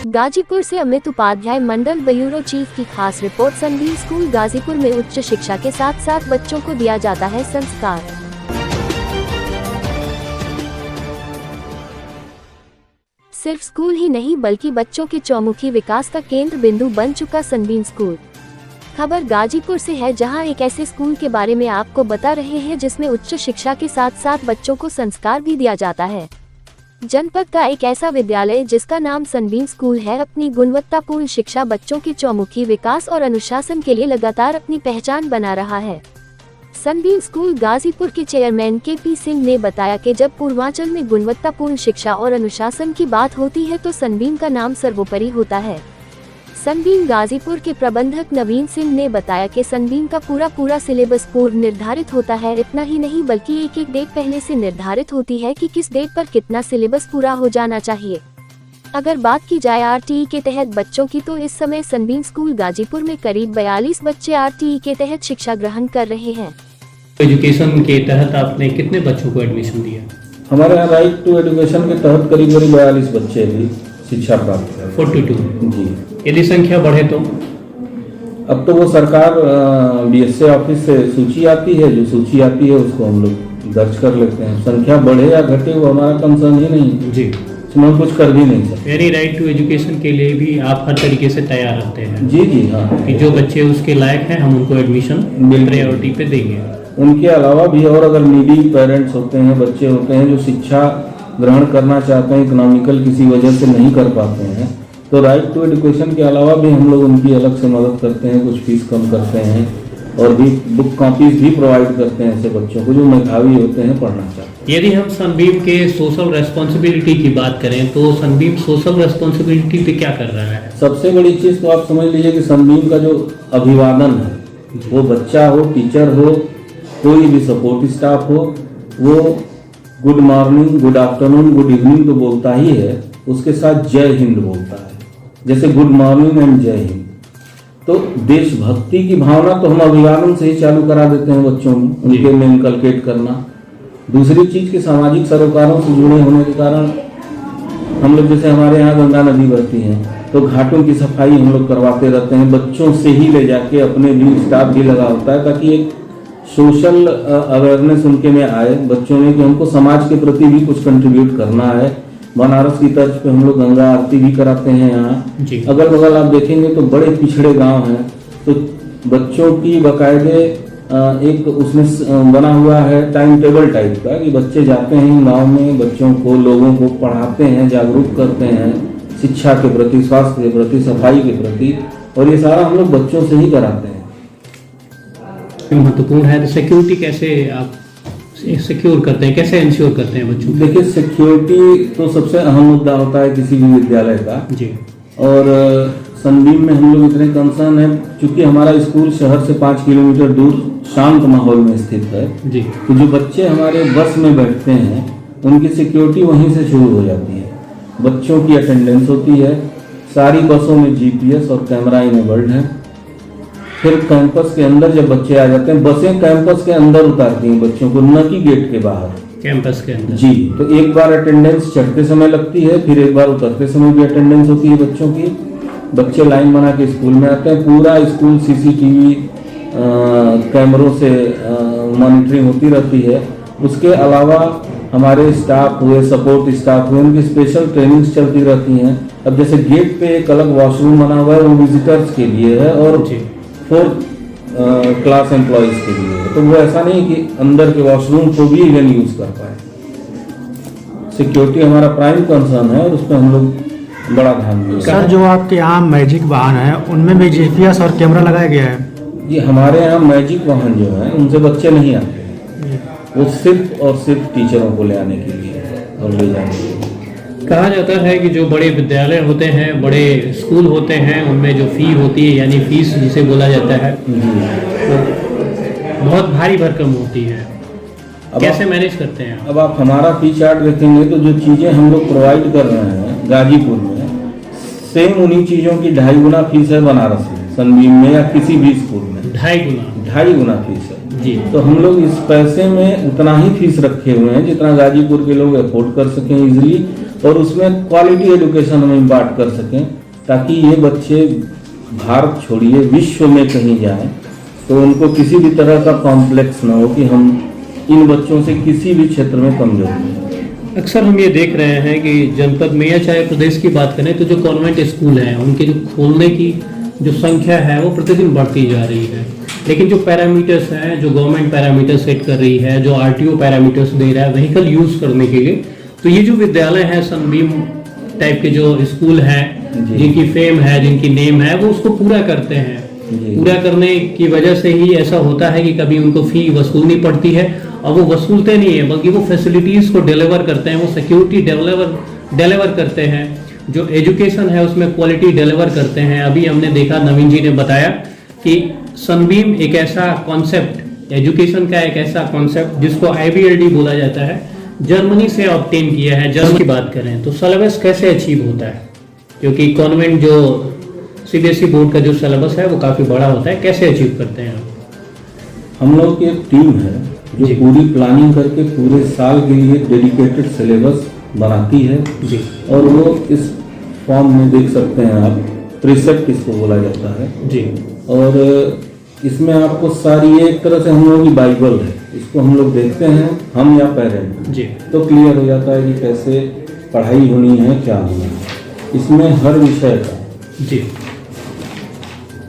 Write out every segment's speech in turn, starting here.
गाजीपुर से अमित उपाध्याय, मंडल bureau chief की खास रिपोर्ट। सनबीम स्कूल गाजीपुर में उच्च शिक्षा के साथ साथ बच्चों को दिया जाता है संस्कार। सिर्फ स्कूल ही नहीं बल्कि बच्चों के चौमुखी विकास का केंद्र बिंदु बन चुका सनबीम स्कूल। खबर गाजीपुर से है, जहां एक ऐसे स्कूल के बारे में आपको बता रहे हैं जिसमें उच्च शिक्षा के साथ साथ बच्चों को संस्कार भी दिया जाता है। जनपद का एक ऐसा विद्यालय जिसका नाम सनबीम स्कूल है, अपनी गुणवत्तापूर्ण शिक्षा, बच्चों के चौमुखी विकास और अनुशासन के लिए लगातार अपनी पहचान बना रहा है। सनबीम स्कूल गाजीपुर के चेयरमैन के.पी. सिंह ने बताया कि जब पूर्वांचल में गुणवत्तापूर्ण शिक्षा और अनुशासन की बात होती है तो सनबीम का नाम सर्वोपरि होता है। सनबीम गाजीपुर के प्रबंधक नवीन सिंह ने बताया कि सनबीम का पूरा सिलेबस पूर्व निर्धारित होता है। इतना ही नहीं बल्कि एक डेट पहले से निर्धारित होती है कि किस डेट पर कितना सिलेबस पूरा हो जाना चाहिए। अगर बात की जाए आरटीई के तहत बच्चों की, तो इस समय सनबीम स्कूल गाजीपुर में करीब 42 बच्चे आरटीई के तहत शिक्षा ग्रहण कर रहे हैं। एजुकेशन के तहत आपने कितने बच्चों को एडमिशन दिया? हमारे यहाँ राइट टू एजुकेशन के तहत करीब 42 बच्चे भी शिक्षा प्राप्त कर 42 जी। यदि संख्या बढ़े तो? अब तो वो सरकार BSA ऑफिस से सूची आती है, जो सूची आती है उसको हम लोग दर्ज कर लेते हैं। संख्या बढ़े या घटे वो हमारा कंसर्न ही नहीं जी, इसमें हम कुछ कर भी नहीं सकते। यानी राइट टू एजुकेशन के लिए भी आप हर तरीके से तैयार रहते हैं? जी हाँ, कि जो बच्चे उसके लायक हैं हम उनको एडमिशन प्रायोरिटी पे देंगे। उनके अलावा भी और अगर नीडी पेरेंट्स होते हैं, बच्चे होते हैं जो शिक्षा ग्रहण करना चाहते हैं, इकोनॉमिकल किसी वजह से नहीं कर पाते हैं, तो राइट टू एजुकेशन के अलावा भी हम लोग उनकी अलग से मदद करते हैं, कुछ फीस कम करते हैं और भी बुक कॉपीज भी प्रोवाइड करते हैं ऐसे बच्चों को जो मेधावी होते हैं, पढ़ना चाहते हैं। यदि हम सनबीम के सोशल रेस्पॉन्सिबिलिटी की बात करें तो सनबीम सोशल रेस्पॉन्सिबिलिटी पे क्या कर रहा है? सबसे बड़ी चीज़ तो आप समझ लीजिए कि सनबीम का जो अभिवादन है, वो बच्चा हो, टीचर हो, कोई भी सपोर्ट स्टाफ हो, वो good morning, good afternoon, good evening तो बोलता ही है, उसके साथ जय हिंद बोलता है। जैसे गुड मॉर्निंग एंड जय हिंद, तो देशभक्ति की भावना तो हम अभिवादन से ही चालू करा देते हैं बच्चों में, उनके में इनकलकेट करना। दूसरी चीज के सामाजिक सरोकारों से जुड़े होने के कारण हम लोग, जैसे हमारे यहाँ गंगा नदी बहती है तो घाटों की सफाई हम लोग करवाते रहते हैं, बच्चों से ही ले जाके, अपने भी स्टाफ भी लगा होता है, ताकि एक सोशल अवेयरनेस उनके में आए बच्चों में कि हमको समाज के प्रति भी कुछ कंट्रीब्यूट करना है। बनारस की तर्ज पे हम लोग गंगा आरती भी कराते हैं यहाँ। अगल बगल आप देखेंगे तो बड़े पिछड़े गांव हैं, तो बच्चों की बाकायदे एक उसमें बना हुआ है टाइम टेबल टाइप का कि बच्चे जाते हैं गांव में, बच्चों को, लोगों को पढ़ाते हैं, जागरूक करते हैं शिक्षा के प्रति, स्वास्थ्य के प्रति, सफाई के प्रति, और ये सारा हम लोग बच्चों से ही कराते हैं। महत्वपूर्ण है। तो सिक्योरिटी कैसे आप सिक्योर करते हैं, कैसे इंश्योर करते हैं बच्चों? देखिए, सिक्योरिटी तो सबसे अहम मुद्दा होता है किसी भी विद्यालय का जी। और सनबीम में हम लोग इतने कंसर्न है, चूंकि हमारा स्कूल शहर से 5 किलोमीटर दूर शांत माहौल में स्थित है जी, तो जो बच्चे हमारे बस में बैठते हैं उनकी सिक्योरिटी वहीं से शुरू हो जाती है। बच्चों की अटेंडेंस होती है, सारी बसों में GPS और कैमरा इनेबल्ड है। फिर कैंपस के अंदर जब बच्चे आ जाते हैं, बसें कैंपस के अंदर उतारती हैं बच्चों को, न कि गेट के बाहर, कैंपस के अंदर जी। तो एक बार अटेंडेंस चढ़ते समय लगती है, फिर एक बार उतरते समय भी अटेंडेंस होती है बच्चों की। बच्चे लाइन बना के स्कूल में आते हैं, पूरा स्कूल CCTV कैमरों से मॉनिटरिंग होती रहती है। उसके अलावा हमारे स्टाफ हुए, सपोर्ट स्टाफ हुए, उनकी स्पेशल ट्रेनिंग्स चलती रहती हैं। अब जैसे गेट पे एक अलग वॉशरूम बना हुआ है, वो विजिटर्स के लिए है और 4th क्लास एम्प्लॉइज के लिए है, तो वो ऐसा नहीं कि अंदर के वॉशरूम को भी इवन यूज कर पाए। सिक्योरिटी हमारा प्राइम कंसर्न है और उस पर हम लोग बड़ा ध्यान देते हैं। सर, जो आपके यहाँ मैजिक वाहन है उनमें भी GPS और कैमरा लगाया गया है? ये हमारे यहाँ मैजिक वाहन जो है उनसे बच्चे नहीं आते हैं, वो सिर्फ और सिर्फ टीचरों को ले आने के लिए और ले जाने के लिए। कहा जाता है कि जो बड़े विद्यालय होते हैं, बड़े स्कूल होते हैं, उनमें जो फी होती है, यानी फीस जिसे बोला जाता है, तो बहुत भारी भरकम होती है। कैसे मैनेज करते हैं? अब आप हमारा फी चार्ट देखेंगे तो जो चीज़ें हम लोग प्रोवाइड कर रहे हैं गाजीपुर में, सेम उन्हीं चीज़ों की 2.5 गुना फीस है बनारस में, सनबीम में या किसी भी स्कूल में। 2.5 गुना फीस है जी। तो हम लोग इस पैसे में उतना ही फीस रखे हुए हैं जितना गाजीपुर के लोग अफोर्ड कर सकें इजीली, और उसमें क्वालिटी एजुकेशन हम इम्पार्ट कर सकें, ताकि ये बच्चे भारत छोड़िए विश्व में कहीं जाएं तो उनको किसी भी तरह का कॉम्प्लेक्स ना हो कि हम इन बच्चों से किसी भी क्षेत्र में कमजोर हैं। अक्सर हम ये देख रहे हैं कि जनपद में या चाहे प्रदेश की बात करें तो जो कॉन्वेंट स्कूल हैं उनके जो खोलने की जो संख्या है वो प्रतिदिन बढ़ती जा रही है, लेकिन जो पैरामीटर्स हैं, जो गवर्नमेंट पैरामीटर सेट कर रही है, जो आरटीओ पैरामीटर्स दे रहा है व्हीकल यूज करने के लिए, तो ये जो विद्यालय है सनबीम टाइप के जो स्कूल हैं जिनकी फेम है, जिनकी नेम है, वो उसको पूरा करते हैं। पूरा करने की वजह से ही ऐसा होता है कि कभी उनको फी वसूलनी पड़ती है, और वो वसूलते नहीं है बल्कि वो फैसिलिटीज को डिलीवर करते हैं, वो सिक्योरिटी डिलीवर करते हैं, जो एजुकेशन है उसमें क्वालिटी डिलीवर करते हैं। अभी हमने देखा, नवीन जी ने बताया कि सनबीम एक ऐसा कॉन्सेप्ट, एजुकेशन का एक ऐसा कॉन्सेप्ट जिसको IBLD बोला जाता है, जर्मनी से ऑब्टेन किया है। जर्मनी की बात करें तो सिलेबस कैसे अचीव होता है, क्योंकि कॉन्वेंट जो CBSE बोर्ड का जो सिलेबस है वो काफ़ी बड़ा होता है, कैसे अचीव करते हैं आप? हम लोग की एक टीम है जो पूरी प्लानिंग करके पूरे साल के लिए डेडिकेटेड सिलेबस बनाती है जी। और वो इस फॉर्म में देख सकते हैं आप, प्रीसेप्ट इसको बोला जाता है जी। और इसमें आपको सारी, एक तरह से हम लोगों की बाइबल है, इसको हम लोग देखते हैं, हम या पेरेंट जी, तो क्लियर हो जाता है कि कैसे पढ़ाई होनी है, क्या होना है। इसमें हर विषय का जी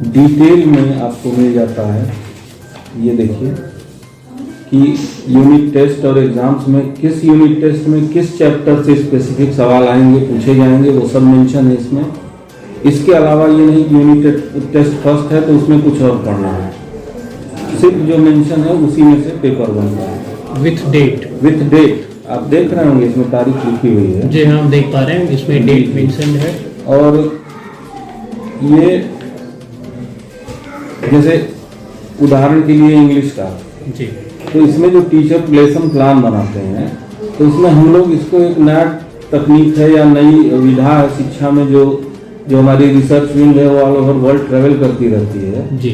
डिटेल में आपको मिल जाता है। ये देखिए कि यूनिट टेस्ट और एग्जाम्स में किस यूनिट टेस्ट में किस चैप्टर से स्पेसिफिक सवाल आएंगे, पूछे जाएंगे, वो सब मेंशन है इसमें। इसके अलावा ये नहीं कि यूनिट टेस्ट फर्स्ट है तो उसमें कुछ और पढ़ना है, सिर्फ जो मेंशन है उसी में से पेपर बनता है विथ डेट। आप देख रहे होंगे इसमें तारीख लिखी हुई है जी, हम देख पा रहे हैं इसमें डेट मेंशन है। और ये जैसे उदाहरण के लिए इंग्लिश का जी, तो इसमें जो टीचर लेसन प्लान बनाते हैं तो इसमें हम लोग इसको एक नया तकनीक है या नई विधा है शिक्षा में, जो हमारी रिसर्च विंग है वो ऑल ओवर वर्ल्ड ट्रेवल करती रहती है जी,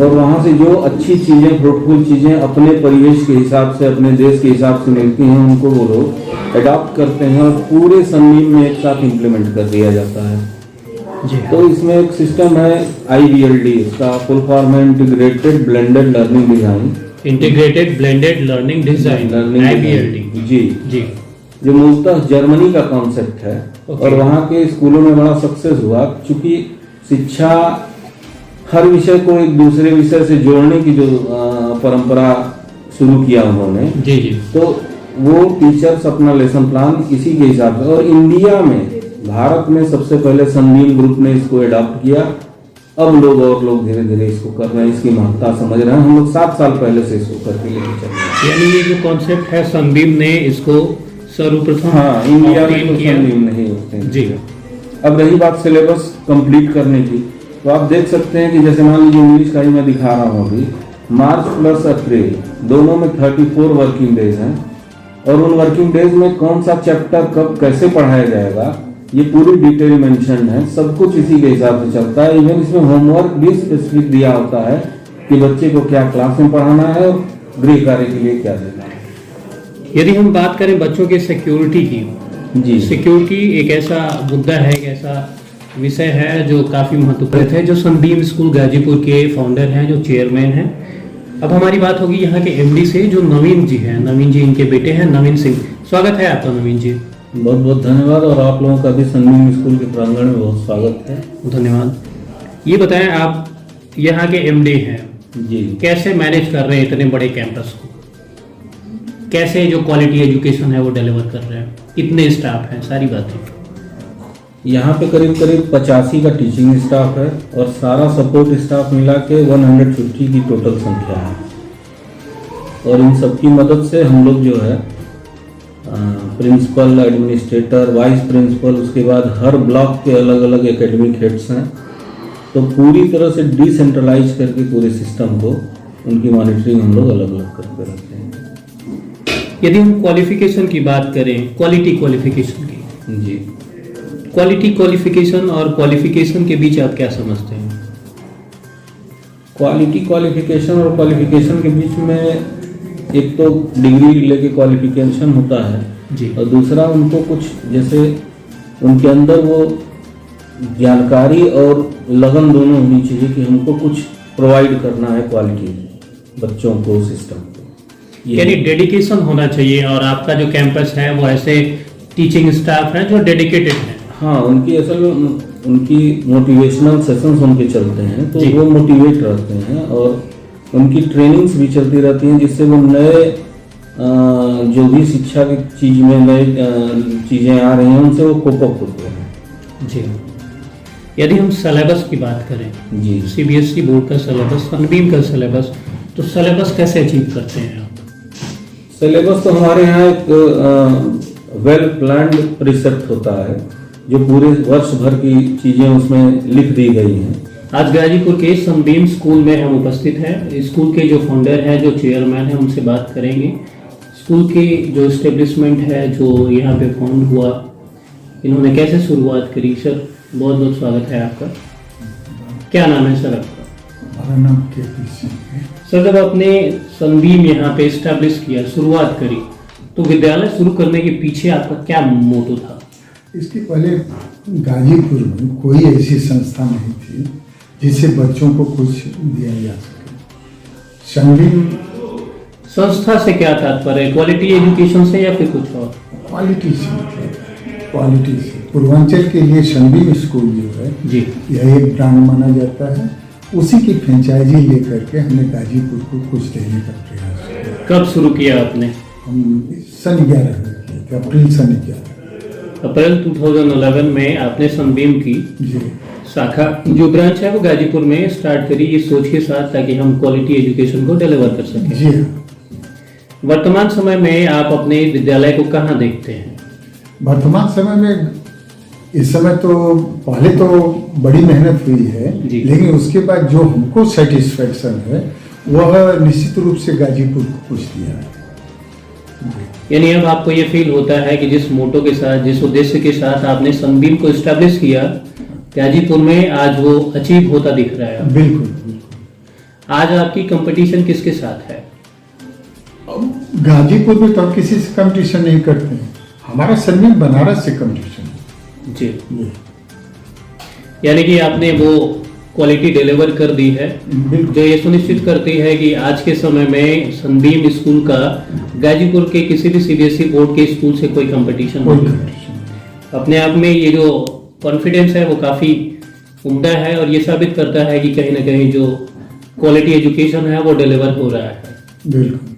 और वहाँ से जो अच्छी चीज़ें, फ्रूटफुल चीज़ें अपने परिवेश के हिसाब से, अपने देश के हिसाब से मिलती हैं, उनको वो लोग अडॉप्ट करते हैं और पूरे सनबीम में एक साथ इम्प्लीमेंट कर दिया जाता है जी। तो इसमें एक सिस्टम है IBLD, इसका फुल फॉर्म है integrated blended learning design. Integrated blended learning design, IBLD जी जी, जो मूलतः जर्मनी का कॉन्सेप्ट है और वहाँ के स्कूलों में बड़ा सक्सेस हुआ, क्योंकि शिक्षा हर विषय को एक दूसरे विषय से जोड़ने की जो परंपरा शुरू किया उन्होंने जी जी, तो वो टीचर्स अपना लेसन प्लान इसी के हिसाब से, और इंडिया में, भारत में सबसे पहले सनबीम ग्रुप ने इसको अडॉप्ट किया। अब लोग और लोग धीरे धीरे इसको कर रहे हैं, इसकी महत्ता समझ रहे हैं। हम लोग 7 साल पहले से इसको करके लेके चल रहे हैं। यानी ये जो कॉन्सेप्ट है सनबीम ने इसको सर्वप्रथम हाँ, इंडिया में तो किया सनबीम नहीं होते हैं जी। अब रही बात सिलेबस कंप्लीट करने की, तो आप देख सकते हैं कि जैसे मान लीजिए इंग्लिश का ही मैं दिखा रहा हूँ अभी, मार्च प्लस अप्रैल दोनों में 34 वर्किंग डेज हैं, और उन वर्किंग डेज में कौन सा चैप्टर कब कैसे पढ़ाया जाएगा ये पूरी डिटेल मेंशन है। सब कुछ इसी के हिसाब से चलता है। इवन इसमें होमवर्क भी स्पेसिफिक दिया होता है कि बच्चे को क्या क्लास में पढ़ाना है और गृह कार्य के लिए क्या देना है। यदि हम बात करें बच्चों की सिक्योरिटी की, जी, सिक्योरिटी एक ऐसा मुद्दा है, एक ऐसा विषय है जो काफ़ी महत्वपूर्ण है, जो सनबीम स्कूल गाजीपुर के फाउंडर हैं, जो चेयरमैन हैं। अब हमारी बात होगी यहाँ के MD से, जो नवीन जी हैं। नवीन जी इनके बेटे हैं, नवीन सिंह। स्वागत है आपका नवीन जी। बहुत बहुत धन्यवाद, और आप लोगों का भी सनबीम स्कूल के प्रांगण में बहुत स्वागत है। धन्यवाद। ये बताएं, आप यहाँ के MD हैं जी, कैसे मैनेज कर रहे हैं इतने बड़े कैंपस को, कैसे जो क्वालिटी एजुकेशन है वो डिलीवर कर रहे हैं, कितने स्टाफ हैं, सारी बातें। यहाँ पे करीब करीब 85 का टीचिंग स्टाफ है और सारा सपोर्ट स्टाफ मिला के 150 की टोटल संख्या है। और इन सबकी मदद से हम लोग जो है प्रिंसिपल, एडमिनिस्ट्रेटर, वाइस प्रिंसिपल, उसके बाद हर ब्लॉक के अलग अलग एकेडमिक हेड्स हैं, तो पूरी तरह से डिसेंट्रलाइज करके पूरे सिस्टम को, उनकी मॉनिटरिंग हम लोग अलग अलग करके रखते हैं। यदि हम क्वालिफिकेशन की बात करें, क्वालिटी क्वालिफिकेशन की, जी, क्वालिटी क्वालिफिकेशन और क्वालिफिकेशन के बीच आप क्या समझते हैं? क्वालिटी, क्वालिफिकेशन और क्वालिफिकेशन के बीच में एक तो डिग्री लेके क्वालिफिकेशन होता है जी। और दूसरा उनको कुछ जैसे उनके अंदर वो जानकारी और लगन दोनों होनी चाहिए कि हमको कुछ प्रोवाइड करना है क्वालिटी बच्चों को, सिस्टम को। यानी डेडिकेशन होना चाहिए। और आपका जो कैंपस है वो ऐसे टीचिंग स्टाफ है जो डेडिकेटेड है। हाँ, उनकी असल में उनकी मोटिवेशनल सेशंस उनके चलते हैं तो जी। वो मोटिवेट रहते हैं और उनकी ट्रेनिंग्स भी चलती रहती हैं जिससे वो नए जो भी शिक्षा की चीज में नए चीज़ें आ रही हैं उनसे वो कोप अप होते हैं। जी। यदि हम सिलेबस की बात करें, जी। सीबीएसई बोर्ड का सिलेबस, सनबीम का सिलेबस, तो सिलेबस कैसे अचीव करते हैं आप? सिलेबस तो हमारे यहाँ एक वेल प्लान्ड प्रिसेप्ट होता है जो पूरे वर्ष भर की चीज़ें उसमें लिख दी गई हैं। आज गाजीपुर के सनबीम स्कूल में हम उपस्थित हैं। स्कूल के जो फाउंडर हैं, जो चेयरमैन हैं, उनसे बात करेंगे। स्कूल की जो इस्टेब्लिशमेंट है, जो यहाँ पे फाउंड हुआ, इन्होंने कैसे शुरुआत करी। सर, बहुत बहुत स्वागत है आपका। क्या नाम है सर आपका? हमारा नाम KPC है। सर, जब आपने सनबीम यहाँ पे इस्टेब्लिश किया, शुरुआत करी, तो विद्यालय शुरू करने के पीछे आपका क्या मोटो था? इसके पहले गाजीपुर में कोई ऐसी संस्था नहीं थी जिससे बच्चों को कुछ दिया जा सके। सनबीम संस्था से क्या तात्पर्य? क्वालिटी एजुकेशन से या फिर कुछ और? क्वालिटी से, क्वालिटी से। पूर्वांचल के लिए सनबीम स्कूल जो है जी। यह एक ब्रांड माना जाता है। उसी की फ्रेंचाइजी लेकर के हमने गाजीपुर को कुछ देने का प्रयास किया। कब शुरू किया आपने? हम सन 11 में किए थे, अप्रैल सन 11। अप्रैल 2011 में आपने सनबीम की जी। शाखा, जो ब्रांच है, वो गाजीपुर में स्टार्ट करी, ये सोच के साथ ताकि हम क्वालिटी एजुकेशन को डिलीवर कर सकें। जी। वर्तमान समय में आप अपने विद्यालय को कहाँ देखते हैं? वर्तमान समय में इस समय तो पहले तो बड़ी मेहनत हुई है, जी। लेकिन उसके बाद जो हमको सेटिस्फेक्शन है वह निश्चित रूप से गाजीपुर को कुछ दिया है। यानी अब आपको ये फील होता है कि जिस मोटो के साथ, जिस उद्देश्य के साथ आपने सनबीम को स्टैब्लिश किया, गाजीपुर में आज वो अचीव होता दिख रहा है। बिल्कुल, बिल्कुल। आज आपकी कंपटीशन किसके साथ है? अब गाजीपुर में तो हम किसी से कंपटीशन नहीं करते हैं। हमारा सनबीम बनारस से कंपटीशन है। जी। यानी कि आपने वो क्वालिटी डिलीवर कर दी है बिल्कुल। जो ये सुनिश्चित करती है कि आज के समय में सनबीम स्कूल का गाजीपुर के किसी भी सीबीएसई बोर्ड के स्कूल से कोई कंपटीशन कोई नहीं है। कंपटीशन नहीं। अपने आप में ये जो कॉन्फिडेंस है वो काफ़ी उम्दा है और ये साबित करता है कि कहीं ना कहीं जो क्वालिटी एजुकेशन है वो डिलीवर हो रहा है। बिल्कुल।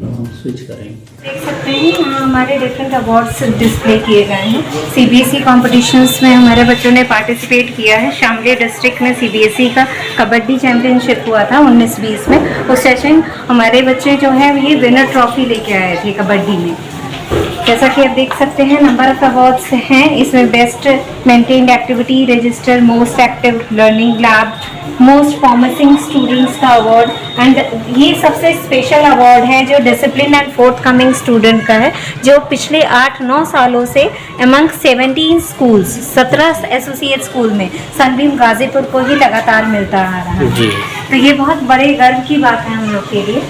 हम स्विच करेंगे। देख सकते हैं यहाँ हमारे डिफरेंट अवार्ड्स डिस्प्ले किए गए हैं। सीबीएसई कॉम्पिटिशन्स में हमारे बच्चों ने पार्टिसिपेट किया है। शामली डिस्ट्रिक्ट में सीबीएसई का कबड्डी चैंपियनशिप हुआ था 19-20 में। उस सेशन हमारे बच्चे जो हैं ये विनर ट्रॉफी लेके आए थे कबड्डी में। जैसा कि आप देख सकते हैं नंबर ऑफ अवार्ड्स हैं इसमें। Best maintained activity register, most active learning lab, most promising students का अवार्ड, एंड ये सबसे स्पेशल अवार्ड है जो discipline and fourth coming student का है, जो पिछले 8-9 सालों से अमंग 17 स्कूल्स, 17 एसोसिएट स्कूल में सनबीम गाजीपुर को ही लगातार मिलता आ रहा है। तो ये बहुत बड़े गर्व की बात है हम लोग के लिए।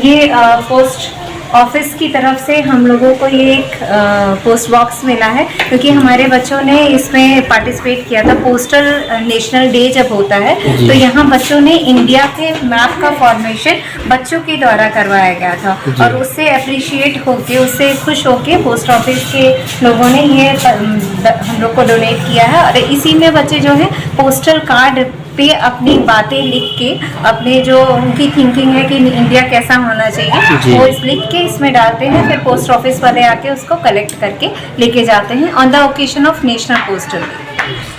ये पोस्ट ऑफिस की तरफ से हम लोगों को ये एक पोस्ट बॉक्स मिला है क्योंकि हमारे बच्चों ने इसमें पार्टिसिपेट किया था। पोस्टल नेशनल डे जब होता है तो यहाँ बच्चों ने इंडिया के मैप का फॉर्मेशन बच्चों के द्वारा करवाया गया था और उससे अप्रिशिएट होके, उससे खुश होके पोस्ट ऑफिस के लोगों ने ये हम लोग को डोनेट किया है। और इसी में बच्चे जो है पोस्टल कार्ड पे अपनी बातें लिख के, अपने जो उनकी थिंकिंग है कि इंडिया कैसा होना चाहिए वो इस लिख के इसमें डालते हैं। फिर पोस्ट ऑफिस वाले आके उसको कलेक्ट करके लेके जाते हैं on the occasion of national postal day.